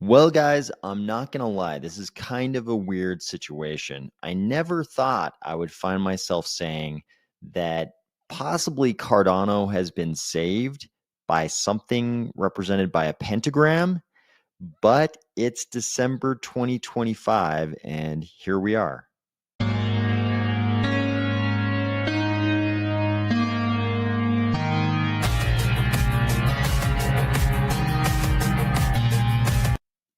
Well, guys, I'm not going to lie. This is kind of a weird situation. I never thought I would find myself saying that possibly Cardano has been saved by something represented by a pentagram, but it's December 2025, and here we are.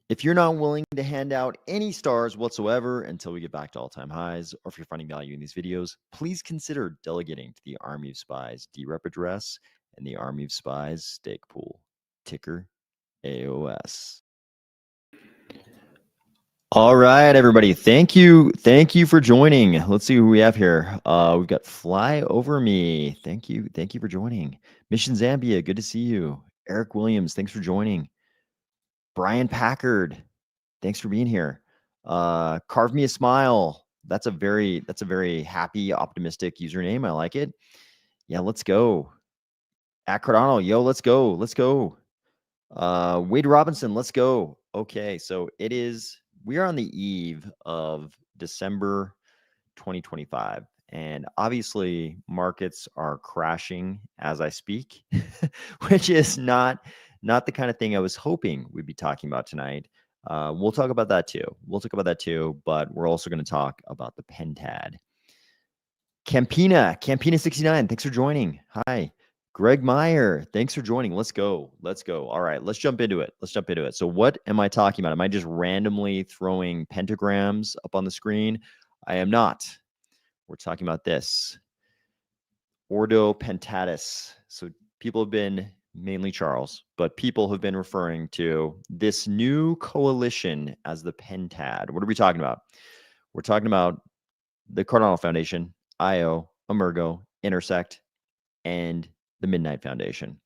If you're not willing to hand out any stars whatsoever until we get back to all-time highs, or if you're finding value in these videos, please consider delegating to the Army of Spies DRep address and the Army of Spies stake pool, ticker AOS. All right, everybody. Thank you. Thank you for joining. Let's see who we have here. We've got Fly Over Me. Thank you. Thank you for joining. Mission Zambia. Good to see you. Eric Williams. Thanks for joining. Brian Packard. Thanks for being here. Carve Me a Smile. That's a very happy, optimistic username. I like it. Yeah, let's go. At Cardano, yo, let's go. Let's go. Wade Robinson, let's go. Okay, so we are on the eve of December 2025. And obviously, markets are crashing as I speak, which is not the kind of thing I was hoping we'd be talking about tonight. We'll talk about that too. But we're also going to talk about the Pentad. Campina 69, thanks for joining. Hi. Greg Meyer, thanks for joining. Let's go. All right, let's jump into it. So what am I talking about? Am I just randomly throwing pentagrams up on the screen? I am not. We're talking about this. Ordo Pentatus. So people have been, mainly Charles, but people have been referring to this new coalition as the Pentad. What are we talking about? We're talking about the Cardano Foundation, IO, Emergo, Intersect, and the Midnight Foundation.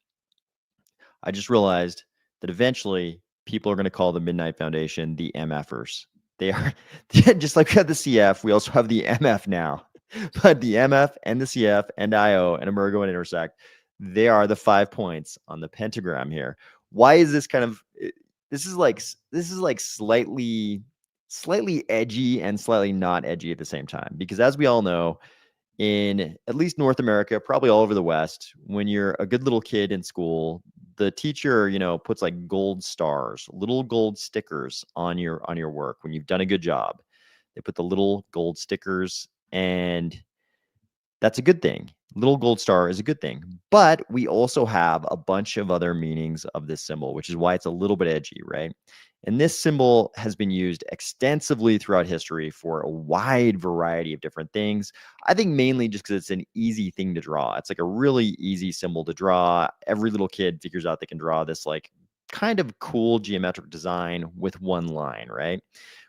I just realized that eventually people are going to call the Midnight Foundation the MFers. They are just like we have the CF, we also have the MF now. But the MF and the CF and IO and Emergo and Intersect, they are the 5 points on the pentagram here. Why is this kind of this is like slightly edgy and slightly not edgy at the same time? Because as we all know, in at least North America, probably all over the West, when you're a good little kid in school, the teacher, puts like gold stars, little gold stickers on your work when you've done a good job. They put the little gold stickers, and that's a good thing. Little gold star is a good thing. But we also have a bunch of other meanings of this symbol, which is why it's a little bit edgy, right? And this symbol has been used extensively throughout history for a wide variety of different things. I think mainly just because it's an easy thing to draw. It's like a really easy symbol to draw. Every little kid figures out they can draw this like kind of cool geometric design with one line, right?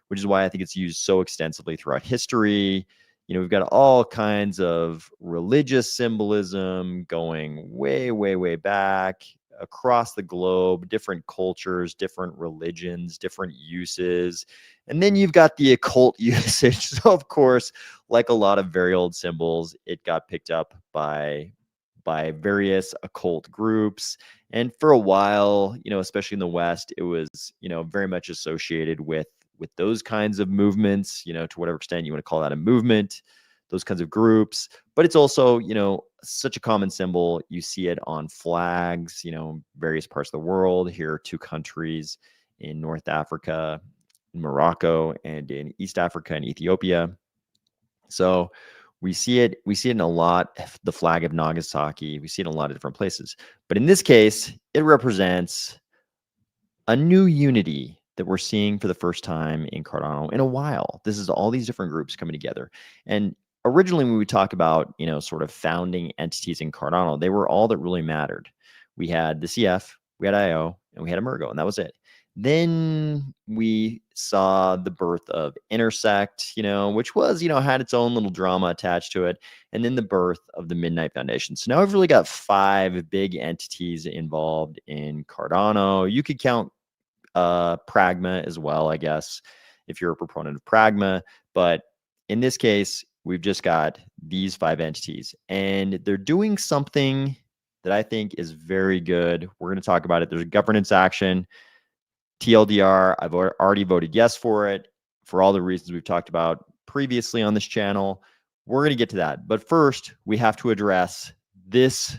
Which is why I think it's used so extensively throughout history. We've got all kinds of religious symbolism going way, way, way back across the globe, different cultures, different religions, different uses. And then you've got the occult usage. So, of course, like a lot of very old symbols, it got picked up by various occult groups. And for a while, especially in the West, it was, very much associated with those kinds of movements, to whatever extent you want to call that a movement, those kinds of groups. But it's also, such a common symbol. You see it on flags, various parts of the world. Here are 2 countries in North Africa, in Morocco, and in East Africa and Ethiopia. So we see it in a lot, the flag of Nagasaki. We see it in a lot of different places. But in this case, it represents a new unity that we're seeing for the first time in Cardano in a while. This is all these different groups coming together. And originally, when we talk about, sort of founding entities in Cardano, they were all that really mattered. We had the CF, we had IO, and we had Emergo, and that was it. Then we saw the birth of Intersect, which was, had its own little drama attached to it. And then the birth of the Midnight Foundation. So now we've really got 5 big entities involved in Cardano. You could count Pragma as well, I guess, if you're a proponent of Pragma. But in this case, we've just got these 5 entities, and they're doing something that I think is very good. We're going to talk about it. There's a governance action. TLDR, I've already voted yes for it for all the reasons we've talked about previously on this channel. We're going to get to that. But first, we have to address this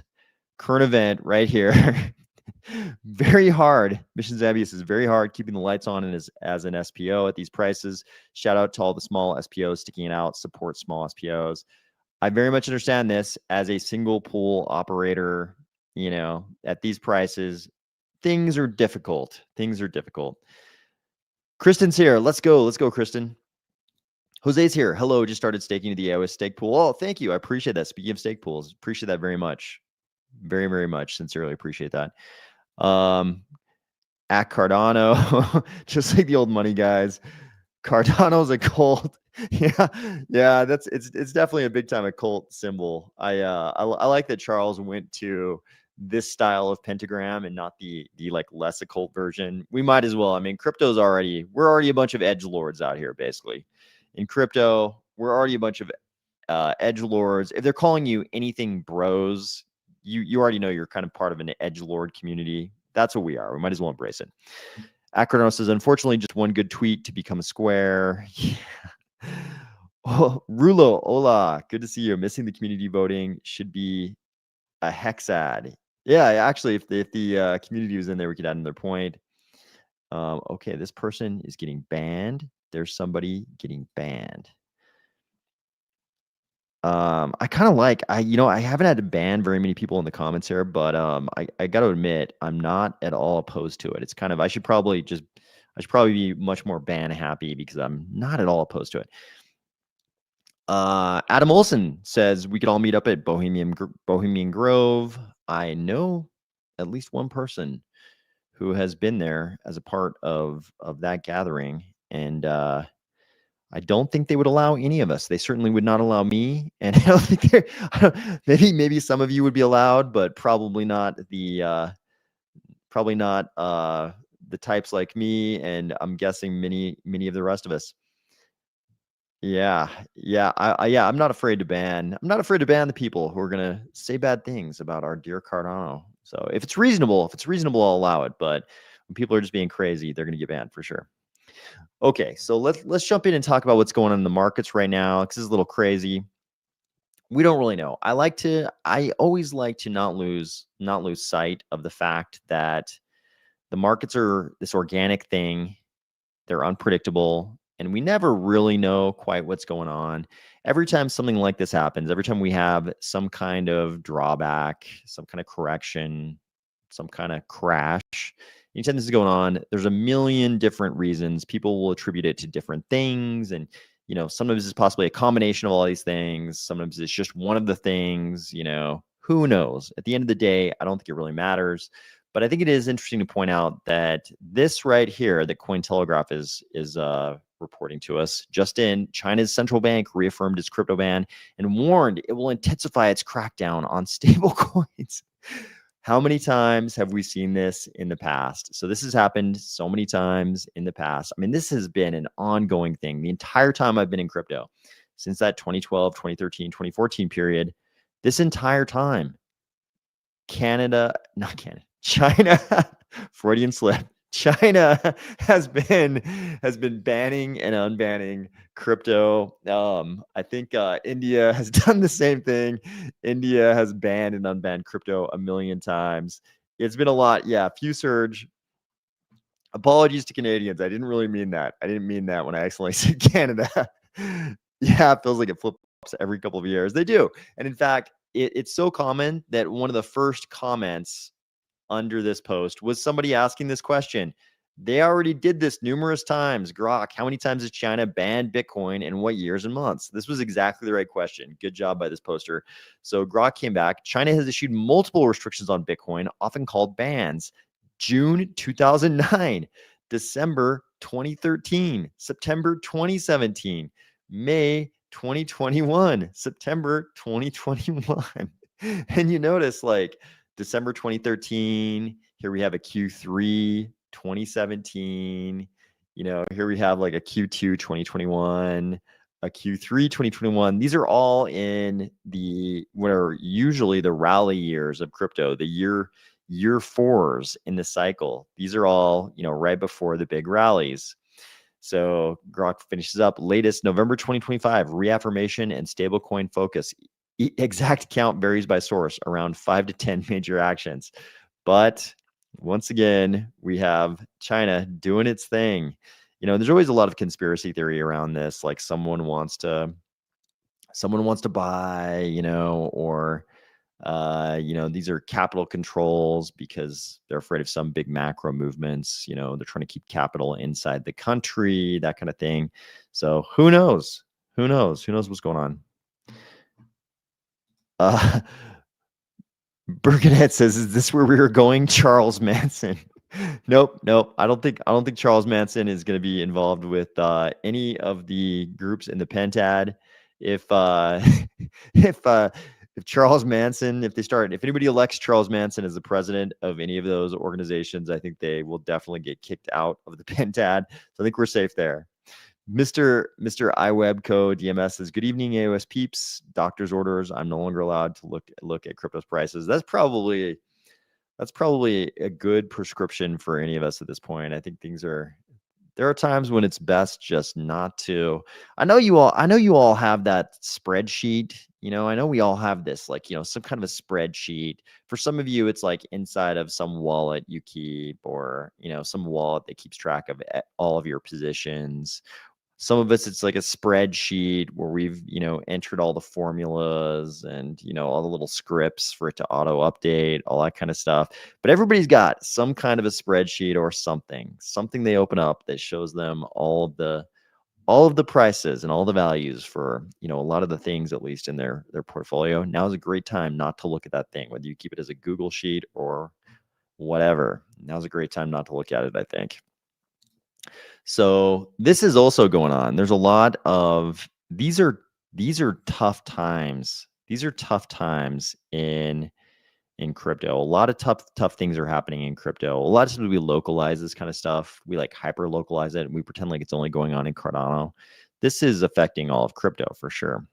current event right here. Very hard. Mission Zambius is very hard keeping the lights on and as an SPO at these prices. Shout out to all the small SPOs sticking it out. Support small SPOs. I very much understand this as a single pool operator. You know, at these prices, things are difficult. Things are difficult. Kristen's here. Let's go. Let's go, Kristen. Jose's here. Hello. Just started staking to the AOS stake pool. Oh, thank you. I appreciate that. Speaking of stake pools, appreciate that very much. Very, very much. Sincerely appreciate that. At Cardano, just like the old money guys. Cardano's a cult. yeah, it's definitely a big time a cult symbol. I like that Charles went to this style of pentagram and not the like less occult version. We might as well. I mean, we're already a bunch of edge lords out here, basically. In crypto, we're already a bunch of edge lords. If they're calling you anything bros, you already know you're kind of part of an edge lord community. That's what we are. We might as well embrace it. Acronos says, unfortunately, just one good tweet to become a square. Yeah. Oh, Rulo, hola. Good to see you. Missing the community voting should be a hex ad. Yeah, actually, if the community was in there, we could add another point. Okay, this person is getting banned. There's somebody getting banned. I kind of like, I haven't had to ban very many people in the comments here, but I got to admit, I'm not at all opposed to it. It's kind of, I should probably be much more ban happy because I'm not at all opposed to it. Adam Olson says we could all meet up at Bohemian Grove. I know at least one person who has been there as a part of that gathering, and I don't think they would allow any of us. They certainly would not allow me, and I don't think maybe some of you would be allowed, but probably not the types like me, and I'm guessing many of the rest of us. Yeah, I'm not afraid to ban. I'm not afraid to ban the people who are gonna say bad things about our dear Cardano. So if it's reasonable, I'll allow it. But when people are just being crazy, they're gonna get banned for sure. Okay, so let's jump in and talk about what's going on in the markets right now, because it's a little crazy. We don't really know. I always like to not lose sight of the fact that the markets are this organic thing. They're unpredictable, and we never really know quite what's going on. Every time something like this happens, every time we have some kind of drawback, some kind of correction, some kind of crash, anytime this is going on, there's a million different reasons. People will attribute it to different things. And, sometimes it's possibly a combination of all these things. Sometimes it's just one of the things, who knows? At the end of the day, I don't think it really matters. But I think it is interesting to point out that this right here that Cointelegraph is reporting to us, just in, China's central bank reaffirmed its crypto ban and warned it will intensify its crackdown on stable coins. How many times have we seen this in the past? So this has happened so many times in the past. I mean, this has been an ongoing thing the entire time I've been in crypto, since that 2012, 2013, 2014 period. This entire time, China, Freudian slip. China has been banning and unbanning crypto. I think India has done the same thing. India has banned and unbanned crypto a million times. It's been a lot. Yeah, Surge. Apologies to Canadians. I didn't really mean that. I didn't mean that when I accidentally said Canada. Yeah, it feels like it flips every couple of years. They do. And in fact, it's so common that one of the first comments under this post was somebody asking this question. They already did this numerous times. Grok, how many times has China banned Bitcoin and what years and months? This was exactly the right question. Good job by this poster. So Grok came back. China has issued multiple restrictions on Bitcoin, often called bans. June 2009, December 2013, September 2017, May 2021, September 2021. And you notice, like, December 2013, here we have a Q3 2017, here we have like a Q2 2021, a Q3 2021. These are all in what are usually the rally years of crypto, the year, year fours in the cycle. These are all, right before the big rallies. So Grok finishes up latest November 2025 reaffirmation and stablecoin focus. Exact count varies by source, around 5 to 10 major actions. But once again, we have China doing its thing. There's always a lot of conspiracy theory around this, like someone wants to buy, or these are capital controls because they're afraid of some big macro movements. They're trying to keep capital inside the country, that kind of thing. So who knows? Who knows what's going on? Burkett says, "Is this where we were going, Charles Manson?" Nope. I don't think Charles Manson is going to be involved with any of the groups in the Pentad. If if Charles Manson, if anybody elects Charles Manson as the president of any of those organizations, I think they will definitely get kicked out of the Pentad. So I think we're safe there. Mr. iWebco DMS says, "Good evening, AOS peeps. Doctor's orders. I'm no longer allowed to look at crypto's prices." That's probably a good prescription for any of us at this point. I think there are times when it's best just not to. I know you all have that spreadsheet. I know we all have this, like, some kind of a spreadsheet. For some of you, it's like inside of some wallet you keep, or, some wallet that keeps track of all of your positions. Some of us, it's like a spreadsheet where we've, entered all the formulas and, all the little scripts for it to auto update, all that kind of stuff. But everybody's got some kind of a spreadsheet or something they open up that shows them all of the prices and all the values for, a lot of the things, at least in their portfolio. Now is a great time not to look at that thing, whether you keep it as a Google sheet or whatever. Now's a great time not to look at it, I think. So this is also going on. There's a lot of these are tough times. These are tough times in crypto. A lot of tough things are happening in crypto. A lot of times we localize this kind of stuff. We like hyper localize it, and we pretend like it's only going on in Cardano. This is affecting all of crypto for sure.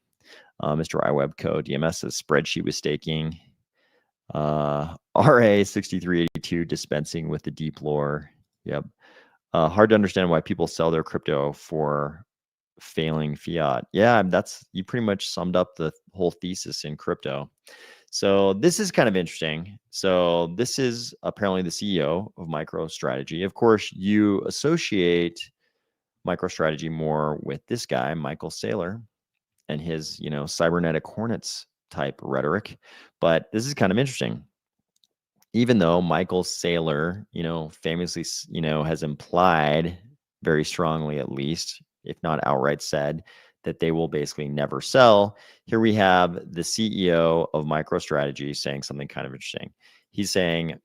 Mr. iWebco DMS says spreadsheet with staking. RA 6382 dispensing with the deep lore. Yep. Hard to understand why people sell their crypto for failing fiat. Yeah, you pretty much summed up the whole thesis in crypto. So this is kind of interesting. So this is apparently the CEO of MicroStrategy. Of course, you associate MicroStrategy more with this guy, Michael Saylor, and his, cybernetic hornets type rhetoric. But this is kind of interesting. Even though Michael Saylor, famously, has implied very strongly, at least, if not outright said, that they will basically never sell. Here we have the CEO of MicroStrategy saying something kind of interesting. He's saying,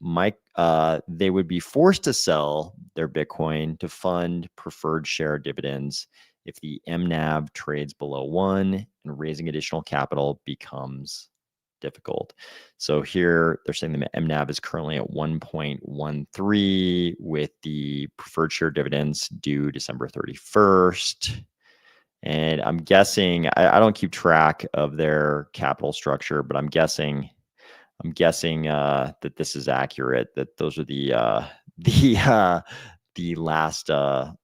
they would be forced to sell their Bitcoin to fund preferred share dividends if the MNAV trades below 1 and raising additional capital becomes difficult. So here they're saying the MNAV is currently at 1.13 with the preferred share dividends due December 31st. And I'm guessing, I don't keep track of their capital structure, but I'm guessing that this is accurate, that those are the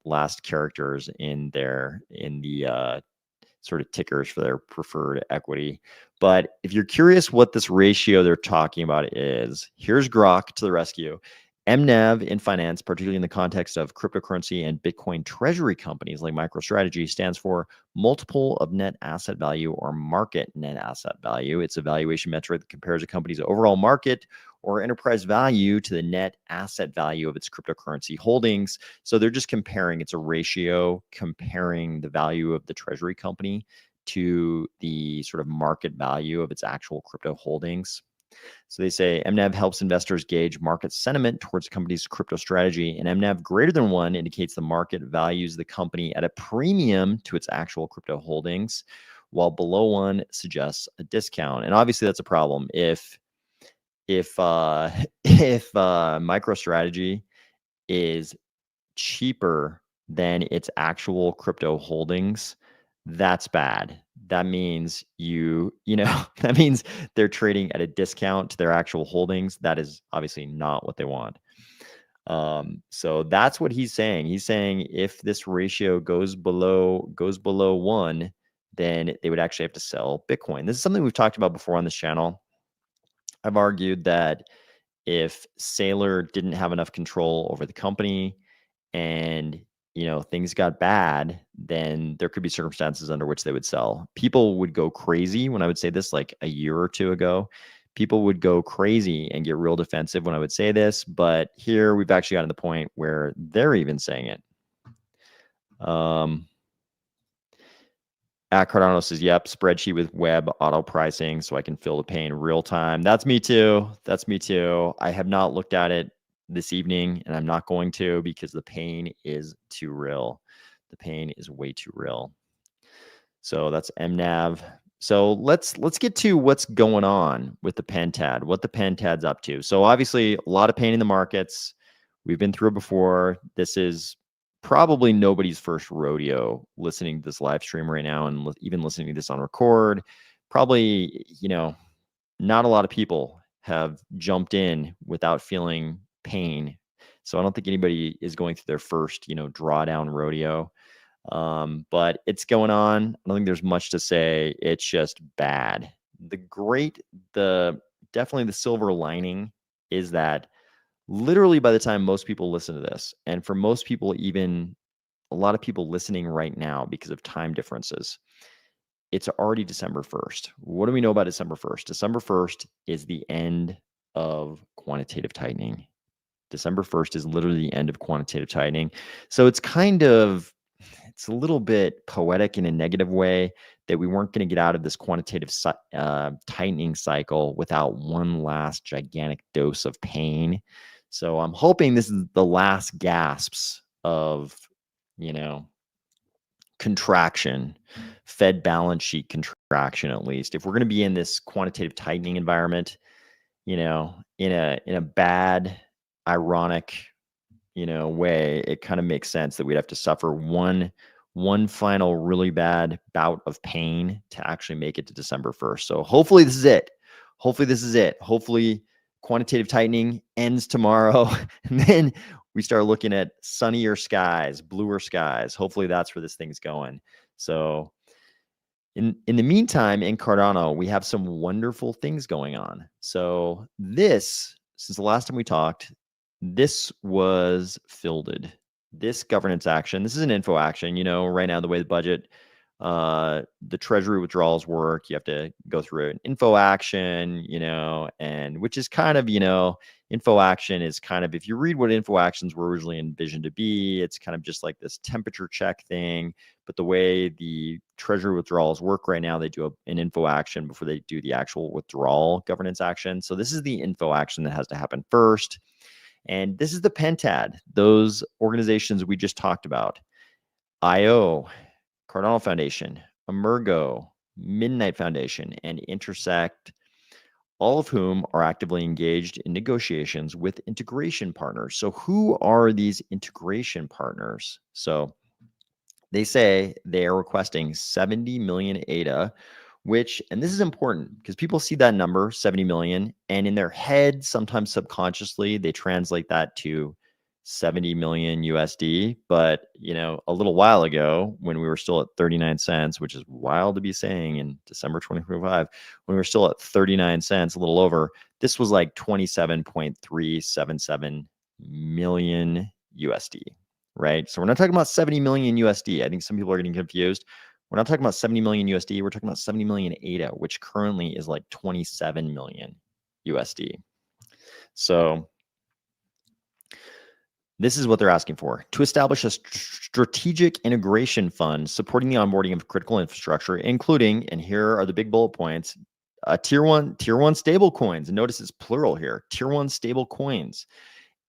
last characters in the sort of tickers for their preferred equity. But if you're curious what this ratio they're talking about is, here's Grok to the rescue. MNAV in finance, particularly in the context of cryptocurrency and Bitcoin treasury companies like MicroStrategy, stands for multiple of net asset value or market net asset value. It's a valuation metric that compares a company's overall market or enterprise value to the net asset value of its cryptocurrency holdings. So they're just comparing, it's a ratio comparing the value of the treasury company to the sort of market value of its actual crypto holdings. So they say MNAV helps investors gauge market sentiment towards the company's crypto strategy, and MNAV greater than 1 indicates the market values the company at a premium to its actual crypto holdings, while below 1 suggests a discount. And obviously that's a problem. If MicroStrategy is cheaper than its actual crypto holdings, that's bad. That means that means they're trading at a discount to their actual holdings. That is obviously not what they want. So that's what he's saying. He's saying if this ratio goes below 1, then they would actually have to sell Bitcoin. This is something we've talked about before on this channel. I've argued that if Saylor didn't have enough control over the company and things got bad, then there could be circumstances under which they would sell. People would go crazy when I would say this, like a year or two ago. People would go crazy and get real defensive when I would say this, but here we've actually gotten to the point where they're even saying it. At Cardano says, yep, spreadsheet with web auto pricing so I can feel the pain real time. That's me too. That's me too. I have not looked at it this evening, and I'm not going to because the pain is too real. The pain is way too real. So that's MNAV. So let's get to what's going on with the Pentad, what the Pentad's up to. So obviously a lot of pain in the markets. We've been through it before. This is probably nobody's first rodeo listening to this live stream right now, and even listening to this on record. Probably, not a lot of people have jumped in without feeling pain. So I don't think anybody is going through their first, drawdown rodeo. But it's going on. I don't think there's much to say. It's just bad. Definitely the silver lining is that literally by the time most people listen to this, and for most people, even a lot of people listening right now because of time differences, it's already December 1st. What do we know about December 1st? December 1st is the end of quantitative tightening. December 1st is literally the end of quantitative tightening. So it's a little bit poetic in a negative way that we weren't going to get out of this quantitative tightening cycle without one last gigantic dose of pain. So I'm hoping this is the last gasps of, contraction, Fed balance sheet contraction, at least. If we're going to be in this quantitative tightening environment, in a bad, ironic, way, it kind of makes sense that we'd have to suffer one final really bad bout of pain to actually make it to December 1st. So hopefully this is it. Hopefully quantitative tightening ends tomorrow, and then we start looking at sunnier skies, bluer skies. Hopefully that's where this thing's going. So in the meantime, in Cardano, we have some wonderful things going on. So since the last time we talked, this was fielded. This governance action, this is an info action. Right now, the way the budget, the treasury withdrawals work, you have to go through an info action, and which is kind of, info action is kind of, if you read what info actions were originally envisioned to be, it's kind of just like this temperature check thing. But the way the treasury withdrawals work right now, they do an info action before they do the actual withdrawal governance action. So this is the info action that has to happen first. And this is the Pentad, those organizations we just talked about: IO, Cardano Foundation, Emergo, Midnight Foundation, and Intersect, all of whom are actively engaged in negotiations with integration partners. So who are these integration partners? So they say they are requesting 70 million ADA, and this is important because people see that number, 70 million, and in their head, sometimes subconsciously, they translate that to 70 million USD. But, a little while ago, when we were still at 39 cents, which is wild to be saying in December 2025, when we were still at 39 cents, a little over, this was like 27.377 million USD, right? So we're not talking about 70 million USD. I think some people are getting confused. We're not talking about 70 million USD. We're talking about 70 million ADA, which currently is like 27 million USD. So this is what they're asking for: to establish a strategic integration fund supporting the onboarding of critical infrastructure, including, and here are the big bullet points, tier one stable coins. And notice it's plural here: tier one stable coins,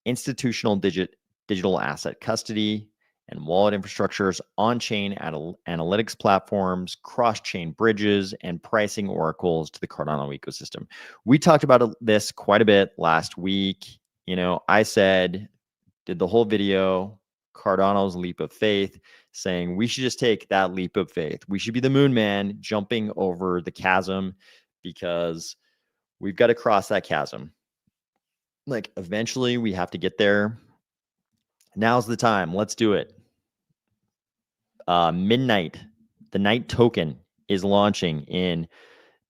institutional digital asset custody and wallet infrastructures, on-chain analytics platforms, cross-chain bridges, and pricing oracles to the Cardano ecosystem. We talked about this quite a bit last week. I did the whole video Cardano's leap of faith, saying we should just take that leap of faith. We should be the moon man jumping over the chasm because we've got to cross that chasm. Like eventually we have to get there. Now's the time. Let's do it. Midnight, the night token is launching in,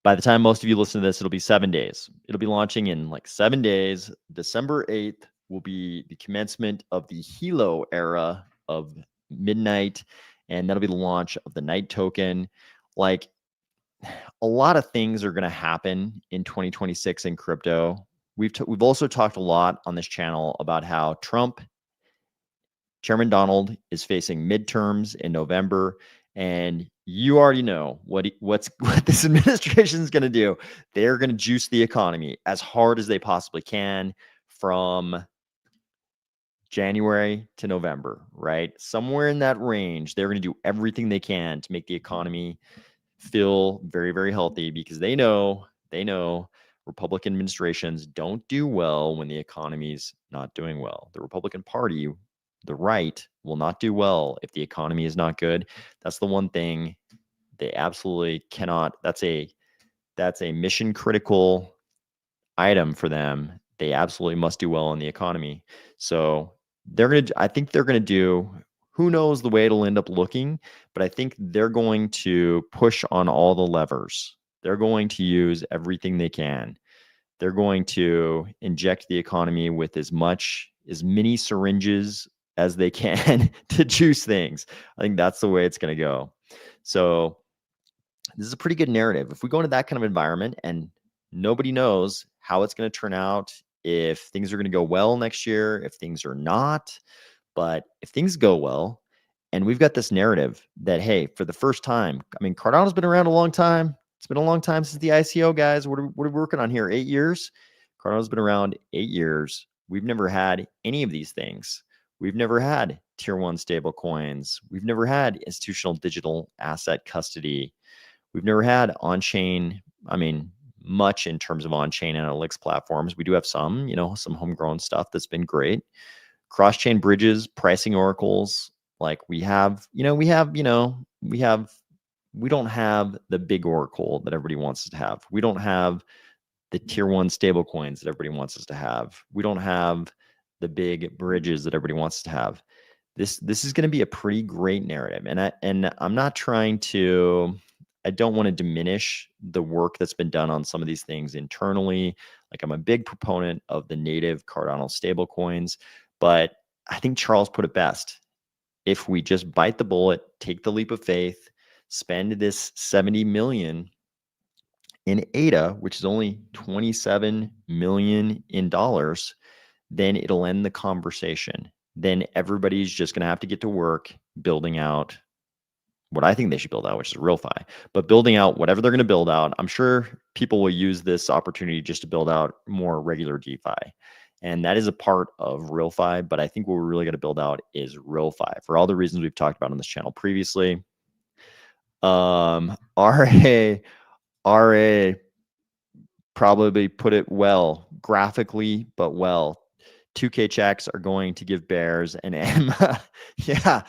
by the time most of you listen to this, it'll be 7 days. It'll be launching in like 7 days. December 8th will be the commencement of the Hilo era of midnight, and that'll be the launch of the night token. Like a lot of things are going to happen in 2026 in crypto. We've also talked a lot on this channel about how Chairman Donald is facing midterms in November, and you already know what this administration is going to do. They're going to juice the economy as hard as they possibly can from January to November, right? Somewhere in that range, they're going to do everything they can to make the economy feel very, very healthy because they know Republican administrations don't do well when the economy's not doing well. The Republican Party, the right, will not do well if the economy is not good. That's the one thing they absolutely cannot. That's a mission critical item for them. They absolutely must do well in the economy. So I think they're gonna do, who knows the way it'll end up looking, but I think they're going to push on all the levers. They're going to use everything they can. They're going to inject the economy with as many syringes as they can to juice things. I think that's the way it's going to go. So this is a pretty good narrative. If we go into that kind of environment and nobody knows how it's going to turn out, if things are going to go well next year, if things are not, but if things go well, and we've got this narrative that, hey, for the first time, I mean, Cardano's been around a long time. It's been a long time since the ICO, guys. What are we working on here? 8 years? Cardano's been around 8 years. We've never had any of these things. We've never had tier 1 stable coins. We've never had institutional digital asset custody. We've never had on-chain, much in terms of on-chain analytics platforms. We do have some homegrown stuff that's been great. Cross-chain bridges, pricing oracles, like we don't have the big oracle that everybody wants us to have. We don't have the tier 1 stable coins that everybody wants us to have. We don't have the big bridges that everybody wants us to have. This is going to be a pretty great narrative. And I'm not trying to, I don't want to diminish the work that's been done on some of these things internally. Like I'm a big proponent of the native Cardano stable coins, but I think Charles put it best. If we just bite the bullet, take the leap of faith, spend this 70 million in ADA, which is only 27 million in dollars, then it'll end the conversation. Then everybody's just going to have to get to work building out what I think they should build out, which is RealFi. But building out whatever they're going to build out, I'm sure people will use this opportunity just to build out more regular DeFi. And that is a part of RealFi, but I think what we're really going to build out is RealFi for all the reasons we've talked about on this channel previously. RA probably put it well, graphically, but well. 2K checks are going to give bears an M. Yeah.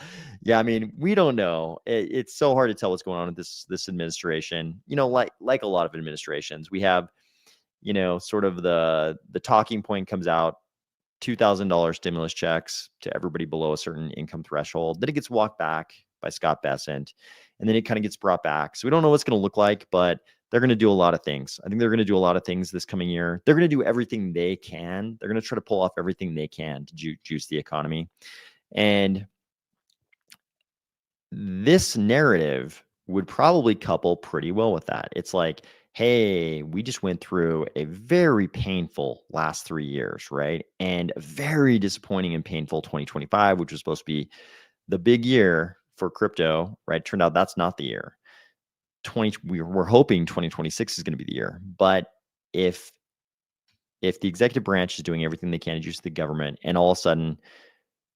I mean, we don't know. It's so hard to tell what's going on with this administration. Like a lot of administrations, we have, sort of the talking point comes out, $2,000 stimulus checks to everybody below a certain income threshold. Then it gets walked back by Scott Bessent, and then it kind of gets brought back. So we don't know what's going to look like, but they're going to do a lot of things. I think they're going to do a lot of things this coming year. They're going to do everything they can. They're going to try to pull off everything they can to juice the economy. And this narrative would probably couple pretty well with that. It's like, hey, we just went through a very painful last 3 years, right? And a very disappointing and painful 2025, which was supposed to be the big year for crypto, right? Turned out that's not the year. We're hoping 2026 is going to be the year. But if the executive branch is doing everything they can to juice the government, and all of a sudden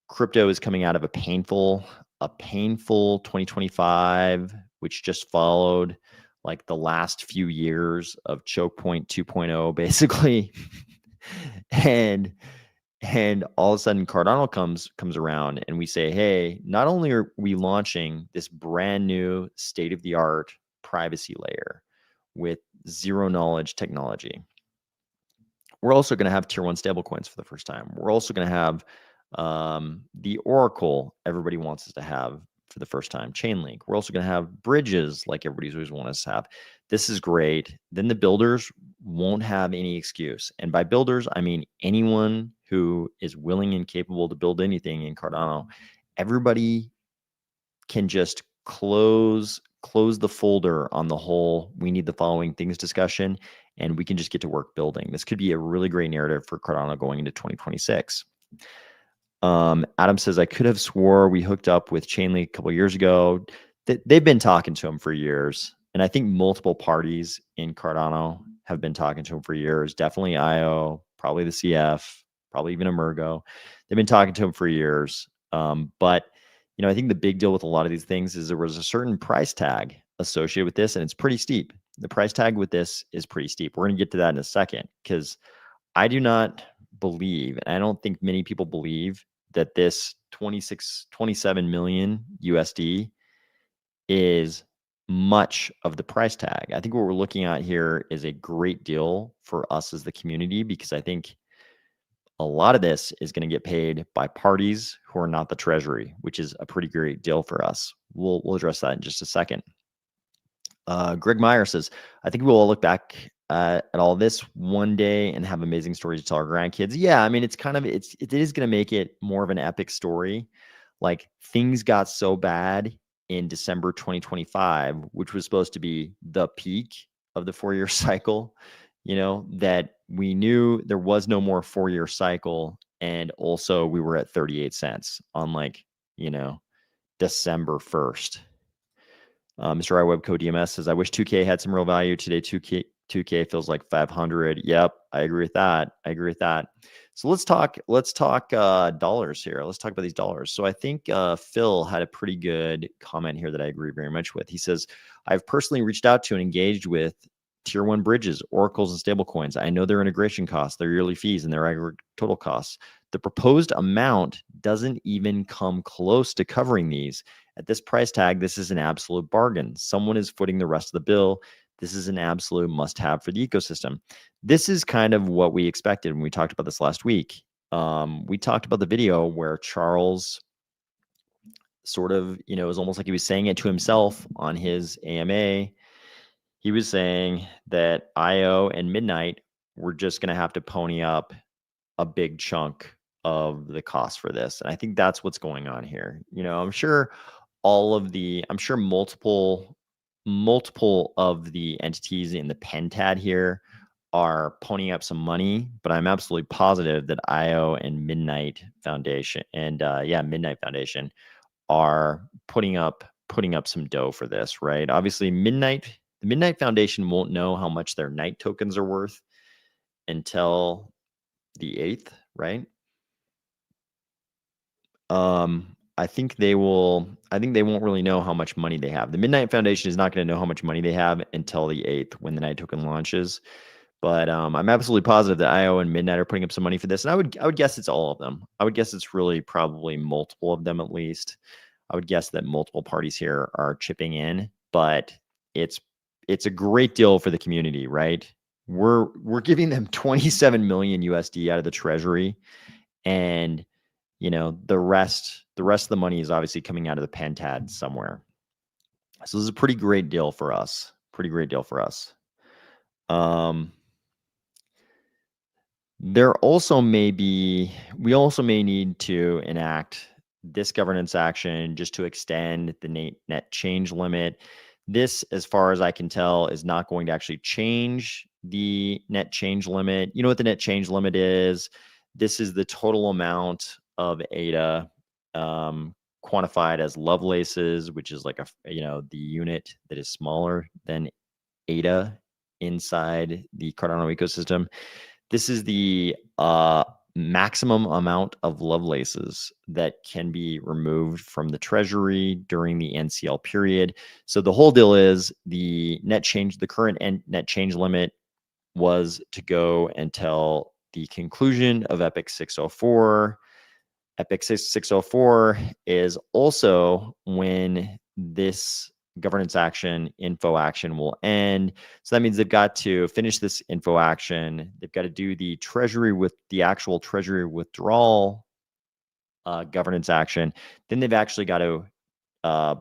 crypto is coming out of a painful 2025, which just followed like the last few years of choke point 2.0, basically. and And all of a sudden Cardano comes around and we say, hey, not only are we launching this brand new state-of-the-art privacy layer with zero knowledge technology, we're also going to have tier one stablecoins for the first time. We're also going to have the Oracle everybody wants us to have for the first time, Chainlink. We're also going to have bridges like everybody's always wanted us to have. This is great. Then the builders won't have any excuse. And by builders, I mean anyone who is willing and capable to build anything in Cardano. Everybody can just close the folder on the whole we need the following things discussion, and we can just get to work building. This could be a really great narrative for Cardano going into 2026. Adam says, I could have swore we hooked up with Chainlink a couple years ago. They've been talking to him for years. And I think multiple parties in Cardano have been talking to him for years. Definitely IO, probably the CF, probably even Emergo. They've been talking to him for years. But I think the big deal with a lot of these things is there was a certain price tag associated with this, and it's pretty steep. The price tag with this is pretty steep. We're going to get to that in a second, because I do not believe, and I don't think many people believe, that this 27 million USD is much of the price tag. I think what we're looking at here is a great deal for us as the community, because I think a lot of this is going to get paid by parties who are not the treasury, which is a pretty great deal for us. We'll address that in just a second. Greg Meyer says, I think we'll all look back at all this one day and have amazing stories to tell our grandkids. Yeah, I mean, it is going to make it more of an epic story. Like, things got so bad in December 2025, which was supposed to be the peak of the 4-year cycle, that we knew there was no more 4-year cycle. And also we were at 38 cents on December 1st. Mr. iWebCode DMS says, I wish 2K had some real value today. 2K feels like 500. Yep, I agree with that. So let's talk dollars here. Let's talk about these dollars. So I think Phil had a pretty good comment here that I agree very much with. He says, I've personally reached out to and engaged with tier one bridges, oracles, and stablecoins. I know their integration costs, their yearly fees, and their aggregate total costs. The proposed amount doesn't even come close to covering these. At this price tag, this is an absolute bargain. Someone is footing the rest of the bill. This is an absolute must-have for the ecosystem. This is kind of what we expected when we talked about this last week. We talked about the video where Charles sort of, it was almost like he was saying it to himself on his AMA. He was saying that IO and Midnight were just going to have to pony up a big chunk of the cost for this. And I think that's what's going on here. I'm sure multiple of the entities in the Pentad here are ponying up some money, but I'm absolutely positive that IO and Midnight Foundation Midnight Foundation are putting up some dough for this, right? Obviously, the Midnight Foundation won't know how much their Night tokens are worth until the 8th, right? I think they won't really know how much money they have. The Midnight Foundation is not going to know how much money they have until the 8th, when the Night token launches. But I'm absolutely positive that IO and Midnight are putting up some money for this. And I would guess it's all of them. I would guess it's really probably multiple of them at least. I would guess that multiple parties here are chipping in, but it's a great deal for the community, right? We're giving them 27 million USD out of the treasury, and the rest of the money is obviously coming out of the Pentad somewhere. So this is a pretty great deal for us. We also may need to enact this governance action just to extend the net change limit. This, as far as I can tell, is not going to actually change the net change limit. You know what the net change limit is? This is the total amount of ADA quantified as Lovelaces, which is like the unit that is smaller than ADA inside the Cardano ecosystem. This is the maximum amount of Lovelaces that can be removed from the treasury during the NCL period. So the whole deal is the current net change limit was to go until the conclusion of Epic 604. Epic 604 is also when this governance action, info action will end. So that means they've got to finish this info action. They've got to do the treasury with the actual treasury withdrawal governance action. Then they've actually got to they've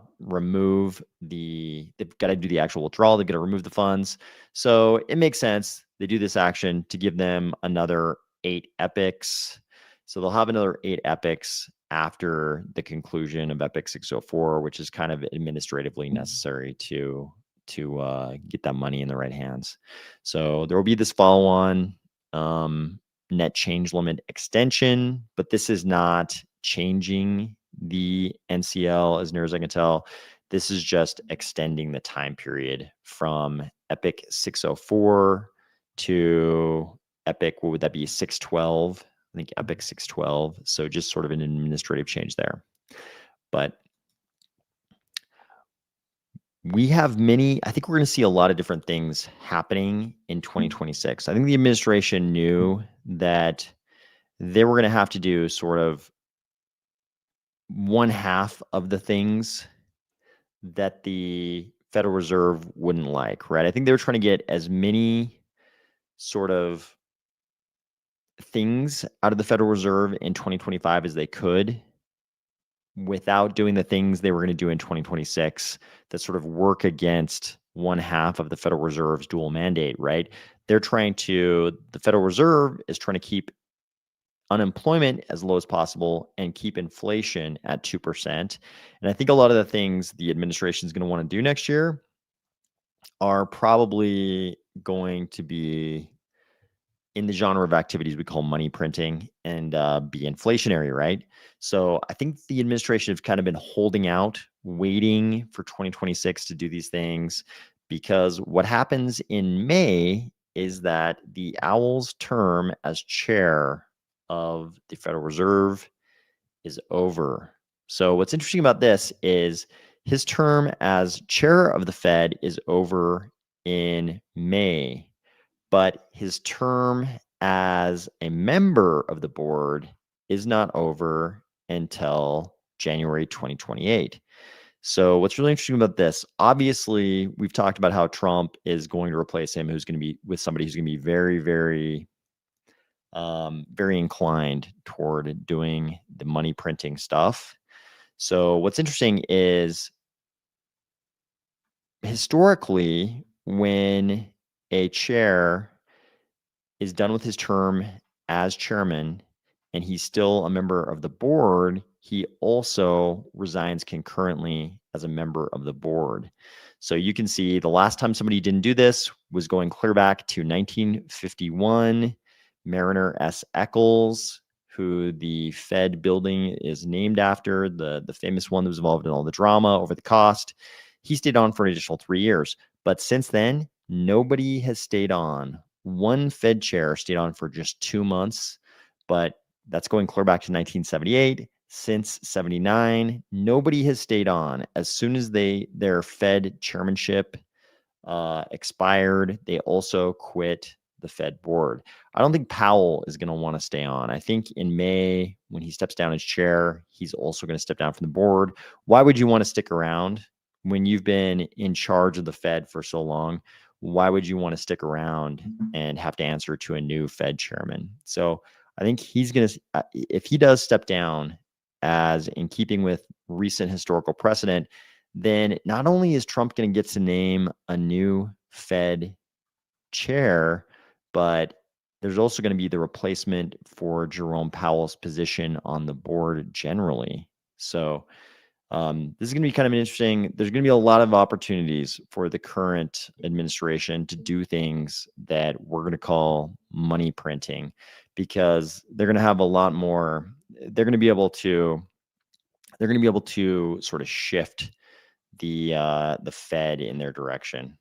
got to do the actual withdrawal. They've got to remove the funds. So it makes sense. They do this action to give them another 8 epics. So they'll have another 8 epics after the conclusion of Epic 604, which is kind of administratively necessary to get that money in the right hands. So there will be this follow-on net change limit extension, but this is not changing the NCL as near as I can tell. This is just extending the time period from Epic 604 to Epic, what would that be, 612? I think Epic 612. So just sort of an administrative change there. But we have I think we're going to see a lot of different things happening in 2026. I think the administration knew that they were going to have to do sort of one half of the things that the Federal Reserve wouldn't like, right? I think they were trying to get as many sort of things out of the Federal Reserve in 2025 as they could without doing the things they were going to do in 2026 that sort of work against one half of the Federal Reserve's dual mandate, right? The Federal Reserve is trying to keep unemployment as low as possible and keep inflation at 2%. And I think a lot of the things the administration is going to want to do next year are probably going to be in the genre of activities we call money printing and be inflationary, right? So I think the administration has kind of been holding out, waiting for 2026 to do these things, because what happens in May is that the Owl's term as chair of the Federal Reserve is over. So what's interesting about this is his term as chair of the Fed is over in May, but his term as a member of the board is not over until January 2028. So what's really interesting about this, obviously, we've talked about how Trump is going to replace him, who's going to be with somebody who's going to be very, very very inclined toward doing the money printing stuff. So what's interesting is historically, when a chair is done with his term as chairman and he's still a member of the board, he also resigns concurrently as a member of the board. So you can see the last time somebody didn't do this was going clear back to 1951. Mariner S. Eccles, who the Fed building is named after, the famous one that was involved in all the drama over the cost. He stayed on for an additional 3 years. But since then, nobody has stayed on. One Fed chair stayed on for just 2 months, but that's going clear back to 1978. Since 79, nobody has stayed on. As soon as their Fed chairmanship expired, they also quit the Fed board. I don't think Powell is going to want to stay on. I think in May, when he steps down as chair, he's also going to step down from the board. Why would you want to stick around when you've been in charge of the Fed for so long? Why would you want to stick around and have to answer to a new Fed chairman? So I think he's going to, if he does step down as in keeping with recent historical precedent, then not only is Trump going to get to name a new Fed chair, but there's also going to be the replacement for Jerome Powell's position on the board generally. So this is going to be kind of interesting. There's going to be a lot of opportunities for the current administration to do things that we're going to call money printing, because they're going to have a lot more. They're going to be able to sort of shift the Fed in their direction.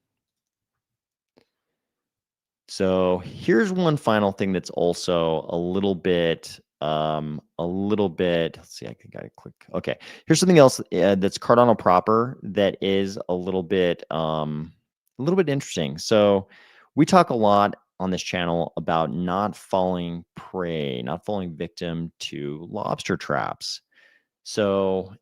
So here's one final thing that's also a little bit, let's see, I think I click. Okay. Here's something else that's Cardano proper that is a little bit interesting. So we talk a lot on this channel about not falling prey, not falling victim to lobster traps. So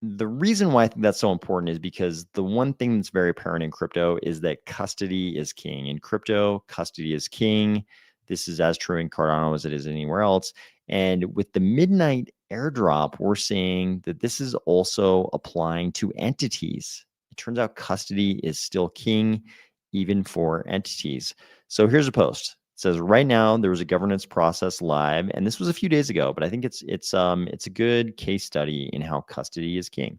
the reason why I think that's so important is because the one thing that's very apparent in crypto is that custody is king. In crypto, custody is king. This is as true in Cardano as it is anywhere else. And with the midnight airdrop, we're seeing that this is also applying to entities. It turns out custody is still king, even for entities. So here's a post. It says right now there was a governance process live, and this was a few days ago, but I think it's a good case study in how custody is king.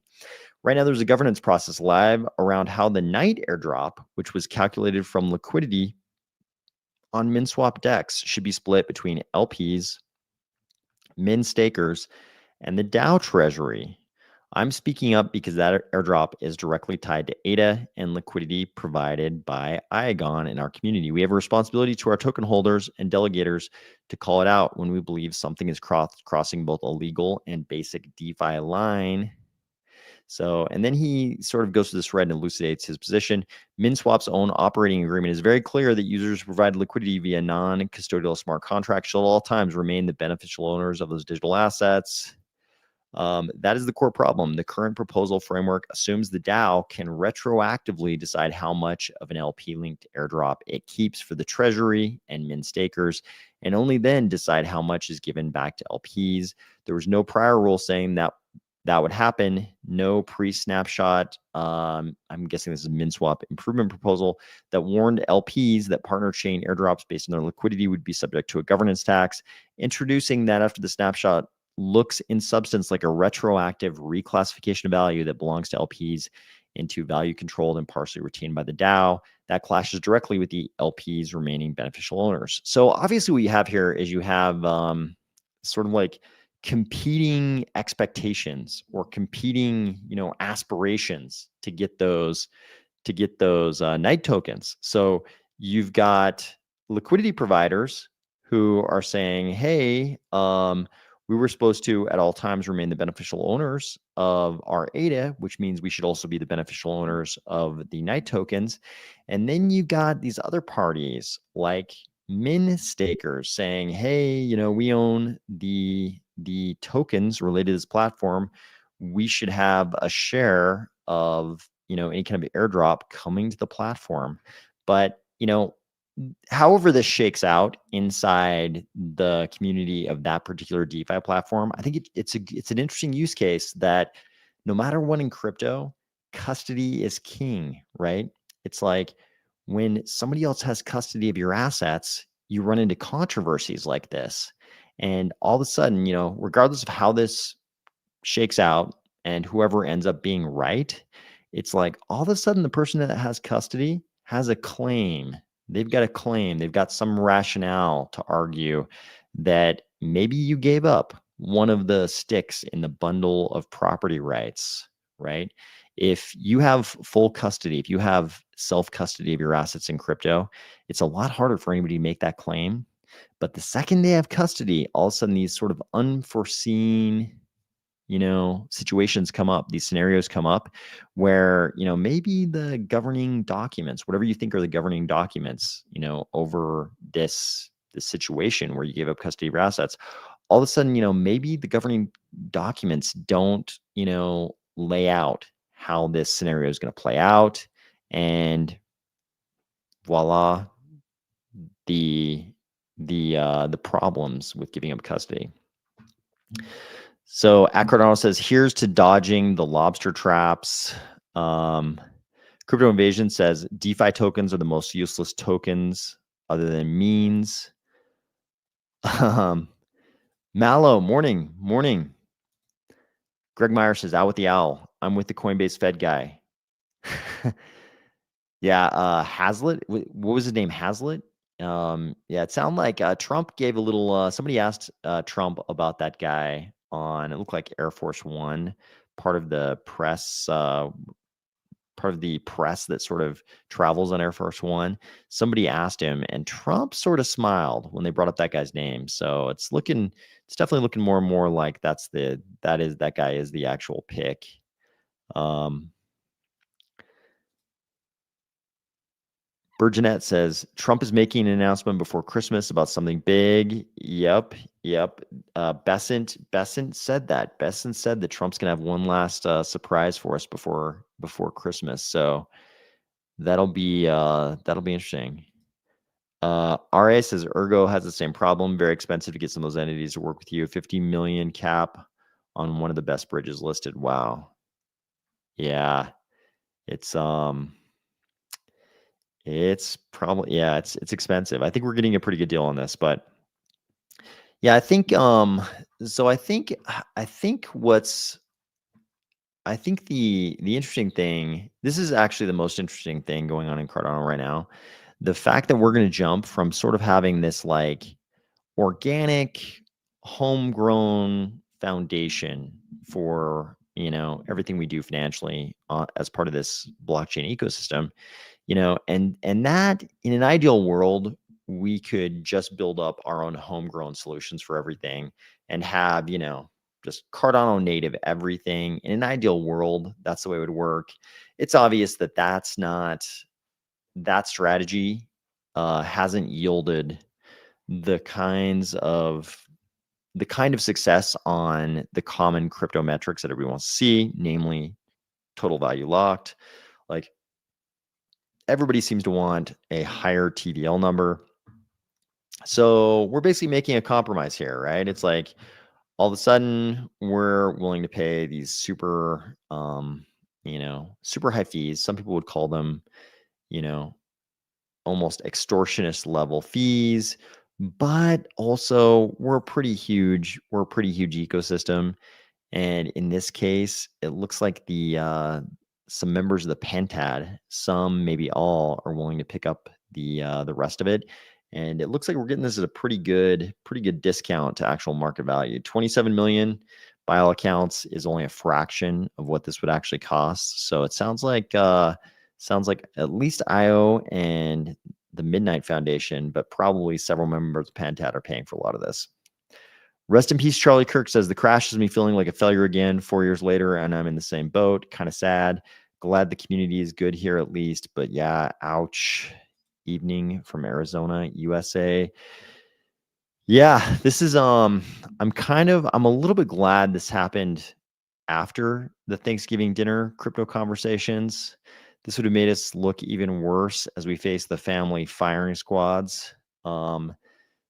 Right now there's a governance process live around how the night airdrop, which was calculated from liquidity on MinSwap DEX, should be split between LPs, min stakers, and the DAO treasury. I'm speaking up because that airdrop is directly tied to ADA and liquidity provided by Iagon in our community. We have a responsibility to our token holders and delegators to call it out when we believe something is crossing both a legal and basic DeFi line. So, and then he sort of goes to this thread and elucidates his position. MinSwap's own operating agreement is very clear that users who provide liquidity via non-custodial smart contracts shall at all times remain the beneficial owners of those digital assets. That is the core problem. The current proposal framework assumes the DAO can retroactively decide how much of an LP-linked airdrop it keeps for the treasury and min stakers, and only then decide how much is given back to LPs. There was no prior rule saying that that would happen. No pre-snapshot. I'm guessing this is a MinSwap improvement proposal that warned LPs that partner chain airdrops based on their liquidity would be subject to a governance tax, introducing that after the snapshot looks in substance like a retroactive reclassification of value that belongs to LPs into value controlled and partially retained by the DAO. That clashes directly with the LPs remaining beneficial owners. So obviously what you have here is you have sort of like competing expectations or competing, aspirations to get those night tokens. So you've got liquidity providers who are saying, hey, we were supposed to at all times remain the beneficial owners of our ADA, which means we should also be the beneficial owners of the night tokens. And then you got these other parties like min stakers saying, hey, we own the tokens related to this platform. We should have a share of any kind of airdrop coming to the platform. But however this shakes out inside the community of that particular DeFi platform, I think it's an interesting use case that no matter what in crypto, custody is king, right? It's like when somebody else has custody of your assets, you run into controversies like this. And all of a sudden, regardless of how this shakes out and whoever ends up being right, it's like all of a sudden the person that has custody has a claim. They've got a claim. They've got some rationale to argue that maybe you gave up one of the sticks in the bundle of property rights, right? If you have full custody, if you have self-custody of your assets in crypto, it's a lot harder for anybody to make that claim. But the second they have custody, all of a sudden these sort of unforeseen situations come up, these scenarios come up where, maybe the governing documents, whatever you think are the governing documents, over this situation where you gave up custody of your assets, all of a sudden, maybe the governing documents don't, lay out how this scenario is going to play out. And voila, the problems with giving up custody. So Cardano says, here's to dodging the lobster traps. Crypto Invasion says, DeFi tokens are the most useless tokens other than means. Mallow, morning. Greg Meyer says, out with the owl. I'm with the Coinbase Fed guy. Yeah, Hazlitt. What was his name? Hazlitt? Yeah, it sounded like Trump gave a little, somebody asked Trump about that guy on, it looked like Air Force One, part of the press that sort of travels on Air Force One. Somebody asked him, and Trump sort of smiled when they brought up that guy's name. So it's definitely looking more and more like that guy is the actual pick. Burgenet says Trump is making an announcement before Christmas about something big. Yep. Besant said that. Besant said that Trump's gonna have one last surprise for us before Christmas. So that'll be interesting. RA says Ergo has the same problem. Very expensive to get some of those entities to work with you. 50 million cap on one of the best bridges listed. Wow. Yeah. It's probably, yeah, it's expensive. I think we're getting a pretty good deal on this, but yeah, I think so I think the interesting thing, this is actually the most interesting thing going on in Cardano right now. The fact that we're going to jump from sort of having this like organic, homegrown foundation for, everything we do financially as part of this blockchain ecosystem, and that in an ideal world, we could just build up our own homegrown solutions for everything and have, just Cardano native everything. In an ideal world, that's the way it would work. It's obvious that that's not, that strategy hasn't yielded the kind of success on the common crypto metrics that everyone wants to see, namely total value locked. Like, everybody seems to want a higher TVL number. So we're basically making a compromise here, right? It's like all of a sudden we're willing to pay these super, super high fees. Some people would call them, almost extortionist level fees, but also we're a pretty huge ecosystem. And in this case, it looks like some members of the Pentad, some maybe all, are willing to pick up the rest of it. And it looks like we're getting this at a pretty good discount to actual market value. 27 million by all accounts is only a fraction of what this would actually cost. So it sounds like at least IO and the Midnight Foundation, but probably several members of Pentad are paying for a lot of this. Rest in peace, Charlie Kirk says, the crash has me feeling like a failure again 4 years later, and I'm in the same boat. Kind of sad. Glad the community is good here at least, but yeah, ouch. Evening from Arizona, USA. Yeah, this is I'm a little bit glad this happened after the Thanksgiving dinner crypto conversations. This would have made us look even worse as we face the family firing squads.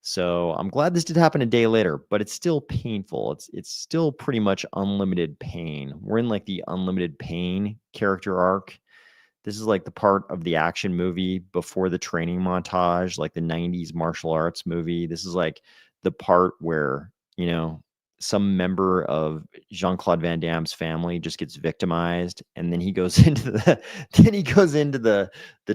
So I'm glad this did happen a day later, but it's still painful. It's still pretty much unlimited pain. We're in like the unlimited pain character arc. This is like the part of the action movie before the training montage, like the 90s martial arts movie. This is like the part where, some member of Jean-Claude Van Damme's family just gets victimized, and then he goes into the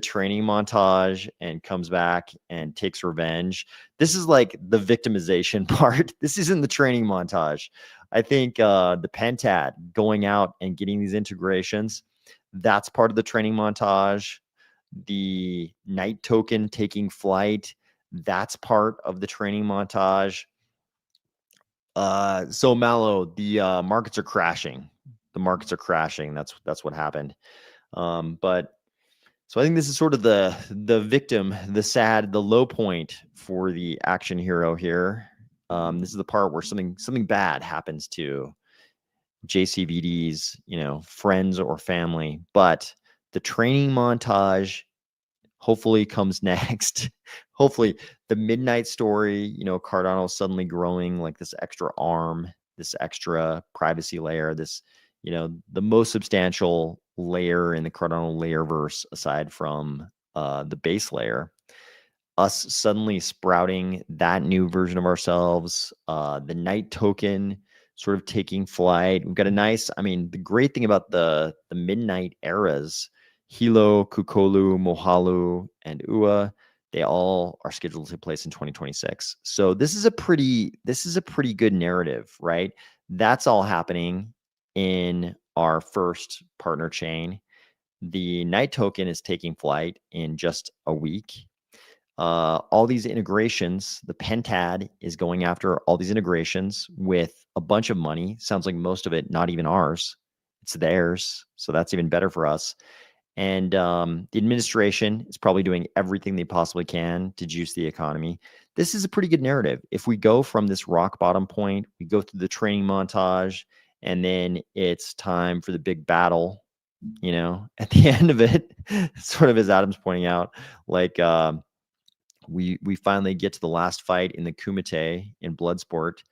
training montage and comes back and takes revenge. This is like the victimization part. This isn't the training montage. I think the Pentad going out and getting these integrations, that's part of the training montage. The Night token taking flight, that's part of the training montage. So Mallow, the markets are crashing. The markets are crashing. That's what happened. But so I think this is sort of the victim, the low point for the action hero here. This is the part where something bad happens to JCVD's, friends or family. But the training montage hopefully comes next. Hopefully the midnight story, Cardano suddenly growing like this extra arm, this extra privacy layer, this, the most substantial layer in the Cardano layerverse aside from the base layer. Us suddenly sprouting that new version of ourselves, the Night token sort of taking flight. We've got a nice, the great thing about the midnight eras, Hilo, Kukolu, Mohalu, and Ua, they all are scheduled to take place in 2026. So this is a pretty good narrative, right? That's all happening in our first partner chain. The Night token is taking flight in just a week. All these integrations, the Pentad is going after all these integrations with a bunch of money. Sounds like most of it not even ours. It's theirs. So that's even better for us. And the administration is probably doing everything they possibly can to juice the economy. This is a pretty good narrative. If we go from this rock bottom point, we go through the training montage, and then it's time for the big battle, at the end of it, sort of as Adam's pointing out, like we finally get to the last fight in the Kumite in Bloodsport.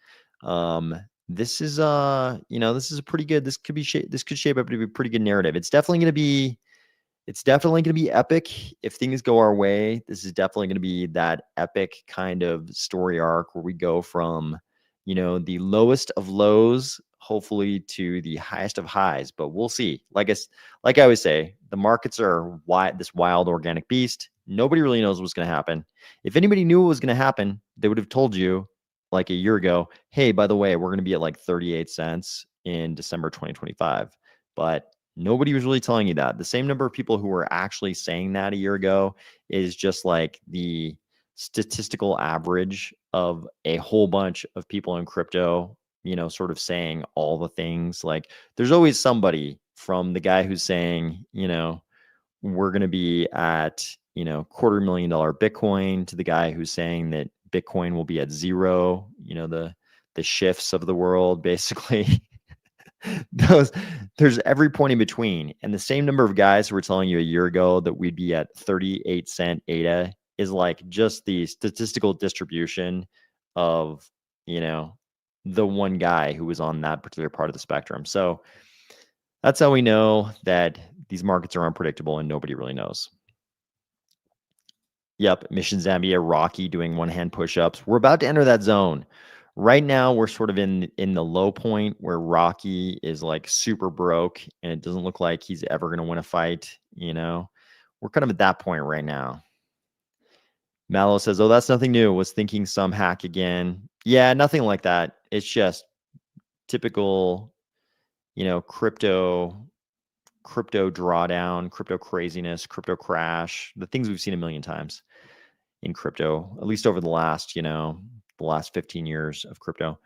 This is this is a pretty good. This could shape up to be a pretty good narrative. It's definitely going to be epic if things go our way. This is definitely going to be that epic kind of story arc where we go from, the lowest of lows, hopefully, to the highest of highs. But we'll see. Like I always say, the markets are this wild organic beast. Nobody really knows what's going to happen. If anybody knew what was going to happen, they would have told you like a year ago, hey, by the way, we're going to be at like 38 cents in December 2025. But nobody was really telling you that. The same number of people who were actually saying that a year ago is just like the statistical average of a whole bunch of people in crypto, sort of saying all the things. Like there's always somebody, from the guy who's saying, we're going to be at, $250,000 Bitcoin, to the guy who's saying that Bitcoin will be at zero, the shifts of the world, basically. There's every point in between. And the same number of guys who were telling you a year ago that we'd be at 38 cent ADA is like just the statistical distribution of, the one guy who was on that particular part of the spectrum. So that's how we know that these markets are unpredictable and nobody really knows. Yep, Mission Zambia, Rocky doing one-hand push-ups. We're about to enter that zone. Right now, we're sort of in the low point where Rocky is like super broke, and it doesn't look like he's ever going to win a fight. We're kind of at that point right now. Mallow says, "Oh, that's nothing new. Was thinking some hack again." Yeah, nothing like that. It's just typical, crypto drawdown, crypto craziness, crypto crash, the things we've seen a million times in crypto, at least over the last, the last 15 years of crypto.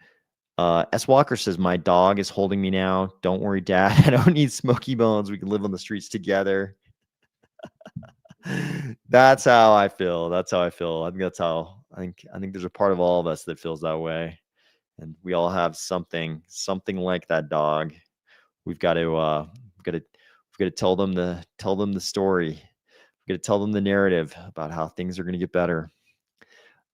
S. Walker says, "My dog is holding me now. Don't worry, Dad. I don't need smoky bones. We can live on the streets together." That's how I feel. I think there's a part of all of us that feels that way. And we all have something like that dog. We've got to tell them the story. We've got to tell them the narrative about how things are going to get better.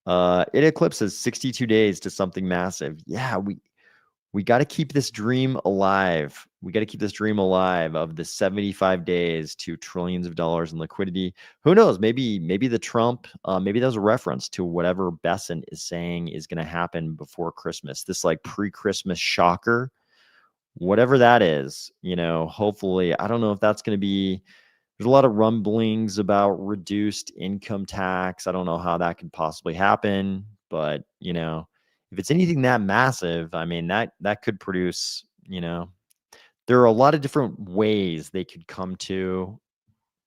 It eclipses 62 days to something massive. Yeah, we got to keep this dream alive. We got to keep this dream alive of the 75 days to trillions of dollars in liquidity. Who knows? Maybe the Trump, maybe that was a reference to whatever Besant is saying is going to happen before Christmas. This like pre-Christmas shocker, whatever that is, hopefully, I don't know if that's going to be, there's a lot of rumblings about reduced income tax. I don't know how that could possibly happen, but if it's anything that massive, I mean, that could produce, there are a lot of different ways they could come to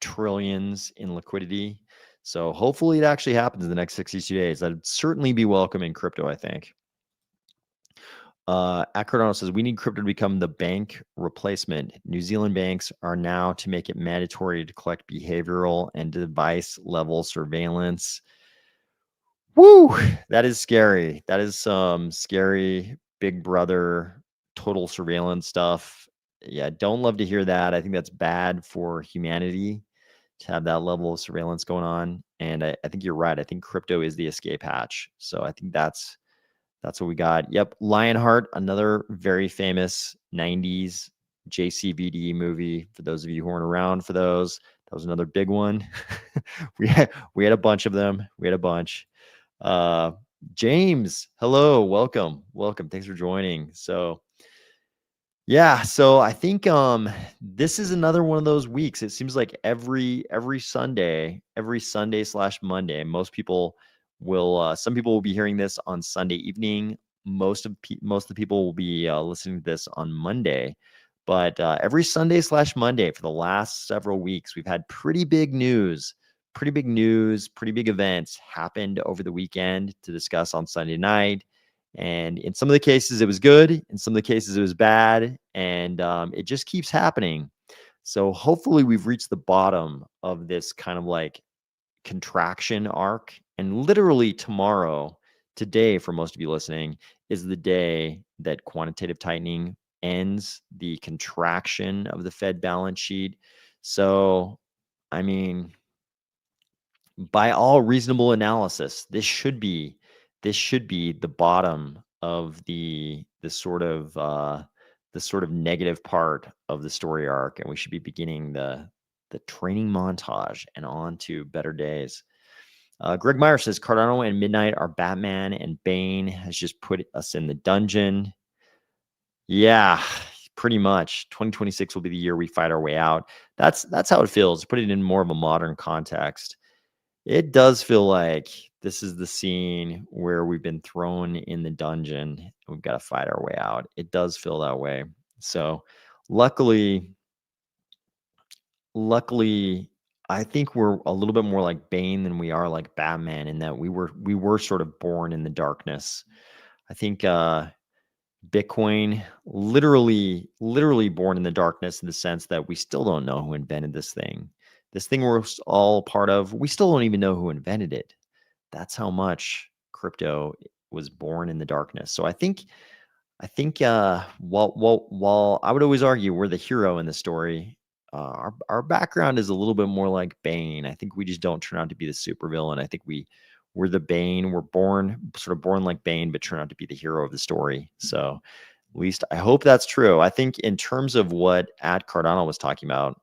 trillions in liquidity. So hopefully it actually happens in the next 62 days. That'd certainly be welcome in crypto, I think. Cardano says, "We need crypto to become the bank replacement. New Zealand banks are now to make it mandatory to collect behavioral and device level surveillance." Woo! That is scary. That is some scary Big Brother total surveillance stuff. Yeah, don't love to hear that. I think that's bad for humanity to have that level of surveillance going on. And I think you're right. I think crypto is the escape hatch. So I think that's what we got. Yep. Lionheart, another very famous 90s JCVD movie. For those of you who weren't around for those, that was another big one. we had a bunch of them. We had a bunch. James, hello, welcome. Thanks for joining. So yeah, so I think this is another one of those weeks. It seems like every Sunday / Monday, most people will some people will be hearing this on Sunday evening. Most of the people will be listening to this on Monday. But every Sunday / Monday for the last several weeks, we've had pretty big news, pretty big events happened over the weekend to discuss on Sunday night. And in some of the cases, it was good. In some of the cases, it was bad. And it just keeps happening. So hopefully we've reached the bottom of this kind of like contraction arc. And literally tomorrow, today, for most of you listening, is the day that quantitative tightening ends the contraction of the Fed balance sheet. So, I mean, by all reasonable analysis, this should be the bottom of the sort of negative part of the story arc, and we should be beginning the training montage and on to better days. Greg Meyer says Cardano and Midnight are Batman, and Bane has just put us in the dungeon. Yeah, pretty much. 2026 will be the year we fight our way out. That's how it feels. Put it in more of a modern context. It does feel like this is the scene where we've been thrown in the dungeon and we've got to fight our way out. It does feel that way. So, luckily, I think we're a little bit more like Bane than we are like Batman in that we were sort of born in the darkness. I think Bitcoin literally born in the darkness in the sense that we still don't know who invented this thing. This thing we're all part of, we still don't even know who invented it. That's how much crypto was born in the darkness. So I think while I would always argue we're the hero in the story, our background is a little bit more like Bane. I think we just don't turn out to be the supervillain. I think we're the Bane. We're born like Bane, but turn out to be the hero of the story. So at least I hope that's true. I think in terms of what at Cardano was talking about,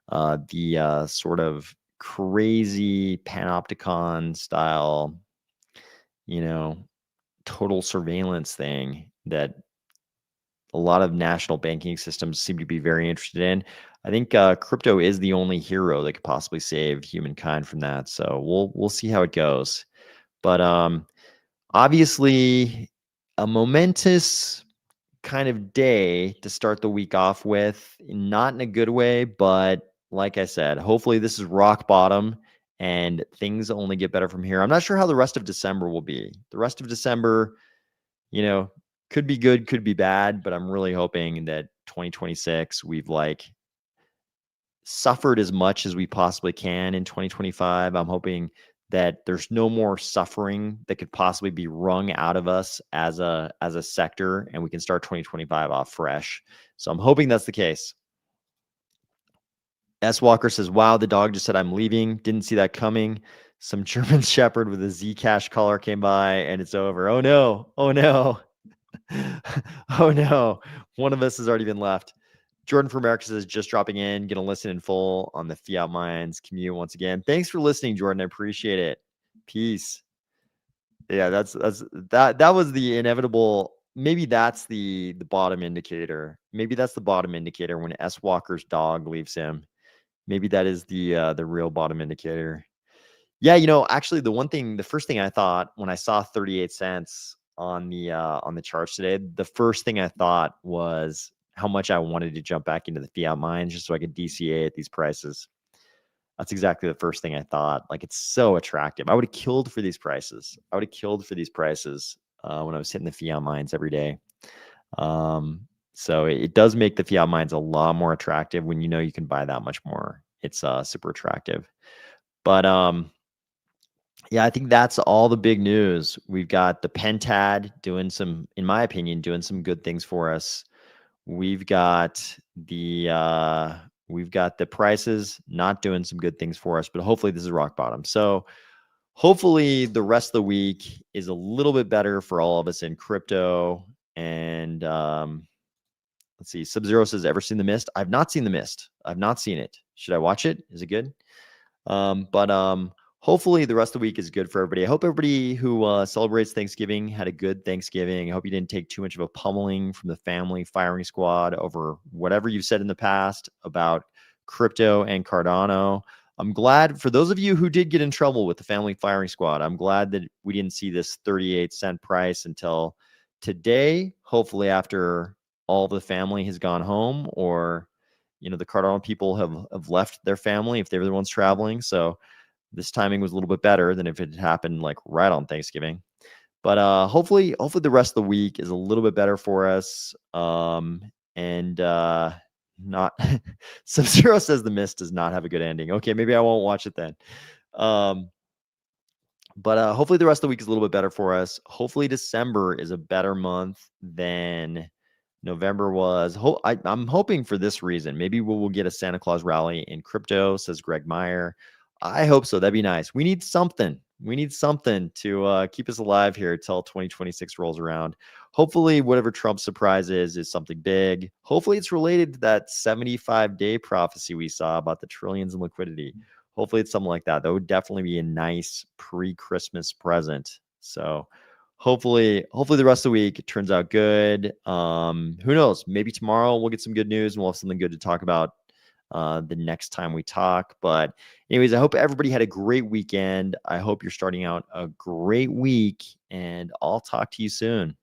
the sort of crazy panopticon style, total surveillance thing that a lot of national banking systems seem to be very interested in. I think crypto is the only hero that could possibly save humankind from that. So we'll see how it goes. But obviously, a momentous kind of day to start the week off with, not in a good way, but like I said, hopefully this is rock bottom and things only get better from here. I'm not sure how the rest of December will be. The rest of December, could be good, could be bad, but I'm really hoping that 2026 we've like suffered as much as we possibly can in 2025. I'm hoping that there's no more suffering that could possibly be wrung out of us as a sector, and we can start 2025 off fresh. So I'm hoping that's the case. S. Walker says, wow, the dog just said I'm leaving. Didn't see that coming. Some German Shepherd with a Zcash collar came by and it's over. Oh no. Oh no. Oh no. One of us has already been left. Jordan from America says, just dropping in, gonna listen in full on the Fiat Minds commute once again. Thanks for listening, Jordan. I appreciate it. Peace. Yeah, that was the inevitable. Maybe that's the bottom indicator. Maybe that's the bottom indicator when S. Walker's dog leaves him. Maybe that is the real bottom indicator. Yeah, actually the first thing I thought when I saw 38 cents on the charts today, the first thing I thought was how much I wanted to jump back into the Fiat Mines just so I could DCA at these prices. That's exactly the first thing I thought. Like, it's so attractive. I would have killed for these prices. When I was hitting the Fiat Mines every day. So it does make the Fiat Mines a lot more attractive when you can buy that much more. It's super attractive. But yeah, I think that's all the big news. We've got the Pentad in my opinion, doing some good things for us. We've got the prices not doing some good things for us, but hopefully this is rock bottom. So hopefully the rest of the week is a little bit better for all of us in crypto. And let's see. Sub-Zero says, ever seen The Mist? I've not seen The Mist. I've not seen it. Should I watch it? Is it good? But hopefully the rest of the week is good for everybody. I hope everybody who celebrates Thanksgiving had a good Thanksgiving. I hope you didn't take too much of a pummeling from the family firing squad over whatever you've said in the past about crypto and Cardano. I'm glad for those of you who did get in trouble with the family firing squad. I'm glad that we didn't see this 38-cent price until today. Hopefully after all the family has gone home, or the Cardano people have left their family if they were the ones traveling. So this timing was a little bit better than if it had happened like right on Thanksgiving. But hopefully the rest of the week is a little bit better for us. And not Sub-Zero says The Mist does not have a good ending. Okay, maybe I won't watch it then. But hopefully the rest of the week is a little bit better for us. Hopefully December is a better month than November was. I'm hoping for this reason. Maybe we'll get a Santa Claus rally in crypto, says Greg Meyer. I hope so. That'd be nice. We need something. We need something to keep us alive here until 2026 rolls around. Hopefully, whatever Trump's surprise is something big. Hopefully, it's related to that 75-day prophecy we saw about the trillions in liquidity. Hopefully, it's something like that. That would definitely be a nice pre-Christmas present. So hopefully the rest of the week it turns out good. Who knows? Maybe tomorrow we'll get some good news and we'll have something good to talk about the next time we talk. But anyways, I hope everybody had a great weekend. I hope you're starting out a great week, and I'll talk to you soon.